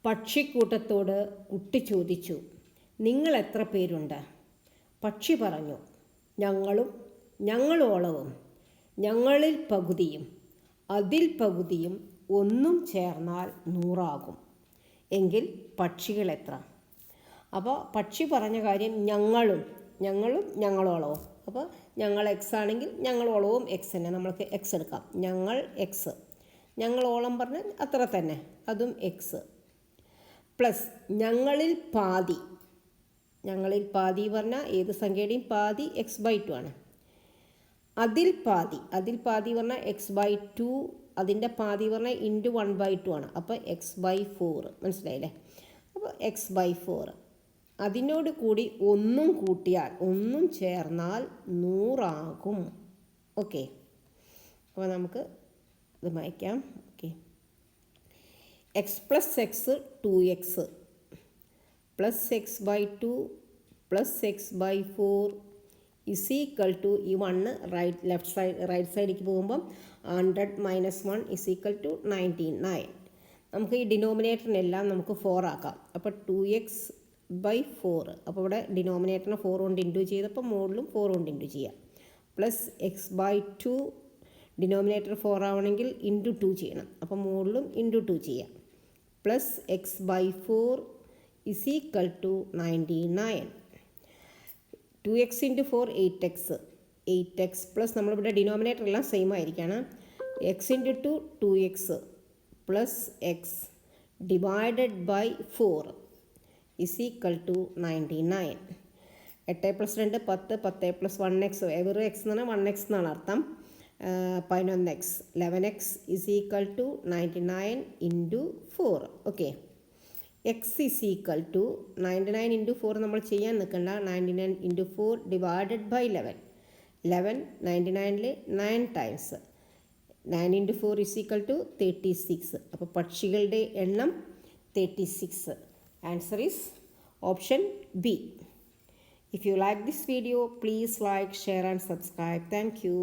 പക്ഷിക്കൂട്ടത്തോട് കുട്ടി ചോദിച്ചു, നിങ്ങൾ എത്ര പേരുണ്ട്? പക്ഷി പറഞ്ഞു, ഞങ്ങളും ഞങ്ങളോളവും, ഞങ്ങളിൽ പകുതിയും അതിൽ പകുതിയും ഒന്നും ചേർന്നാൽ 100 എങ്കിൽ പക്ഷികൾ എത്ര? അപ്പോൾ പക്ഷി പറഞ്ഞ കാര്യം ഞങ്ങളും ഞങ്ങളോളവും. അപ്പോൾ ഞങ്ങൾ എക്സ് ആണെങ്കിൽ ഞങ്ങളോളവും എക്സ് തന്നെ, നമ്മൾക്ക് എക്സ് എടുക്കാം. ഞങ്ങൾ എക്സ്, ഞങ്ങളോളം പറഞ്ഞ് അത്ര തന്നെ, അതും എക്സ്. പ്ലസ് ഞങ്ങളിൽ പാതി പറഞ്ഞാൽ ഏത് സംഖ്യയുടെയും പാതി x/2 ആണ്. അതിൽ പാതി പറഞ്ഞാൽ x/2, അതിൻ്റെ പാതി പറഞ്ഞാൽ ഇൻറ്റു 1/2 ആണ്. അപ്പോൾ x/4, മനസ്സിലായില്ലേ? അപ്പോൾ x/4 അതിനോട് കൂടി ഒന്നും കൂട്ടിയാൽ, ഒന്നും ചേർന്നാൽ 100 ഓക്കെ. അപ്പോൾ നമുക്ക് ഇത് മായ്ക്കാം. Okay, x plus x 2x plus x/2 plus x/4 is equal to, ഈ 1 റൈറ്റ് സൈഡിലേക്ക് പോകുമ്പം 100 - 1 ഇസ് ഈക്വൽ ടു 99. നമുക്ക് ഈ ഡിനോമിനേറ്ററിനെല്ലാം നമുക്ക് 4 ആക്കാം. അപ്പോൾ 2x/4. അപ്പോൾ ഇവിടെ ഡിനോമിനേറ്ററിനെ 4 കൊണ്ട് ഇൻറ്റു ചെയ്തപ്പോൾ മുകളിലും 4 കൊണ്ട് ഇൻറ്റു ചെയ്യാം. പ്ലസ് x/2, ഡിനോമിനേറ്റർ 4 ആവണമെങ്കിൽ ഇൻറ്റു 2 ചെയ്യണം. അപ്പോൾ മുകളിലും ഇൻറ്റു 2 ചെയ്യാം. Plus x/4 is equal to 99. 2x × 4 8x plus നമ്മളിവിടെ ഡിനോമിനേറ്റർ എല്ലാം സെയിം ആയിരിക്കണം. x × 2 2x plus x divided by 4 is equal to 99. 8 + 2 10, 10 + 1x, every x എന്ന് പറഞ്ഞാൽ 1x എന്നാണ് അർത്ഥം. 11x, 11x is equal to 99 × 4. Okay, x is equal to 99 × 4 നമ്മൾ ചെയ്യാൻ നിൽക്കണ്ട. 99 × 4 ഡിവൈഡഡ് ബൈ 11. 11 99ൽ 9 ടൈംസ് 9 × 4 ഇസ് ഈക്വൽ ടു 36. അപ്പോൾ പക്ഷികളുടെ എണ്ണം 36. Answer is option B. If you like this video, please like, share and subscribe. Thank you.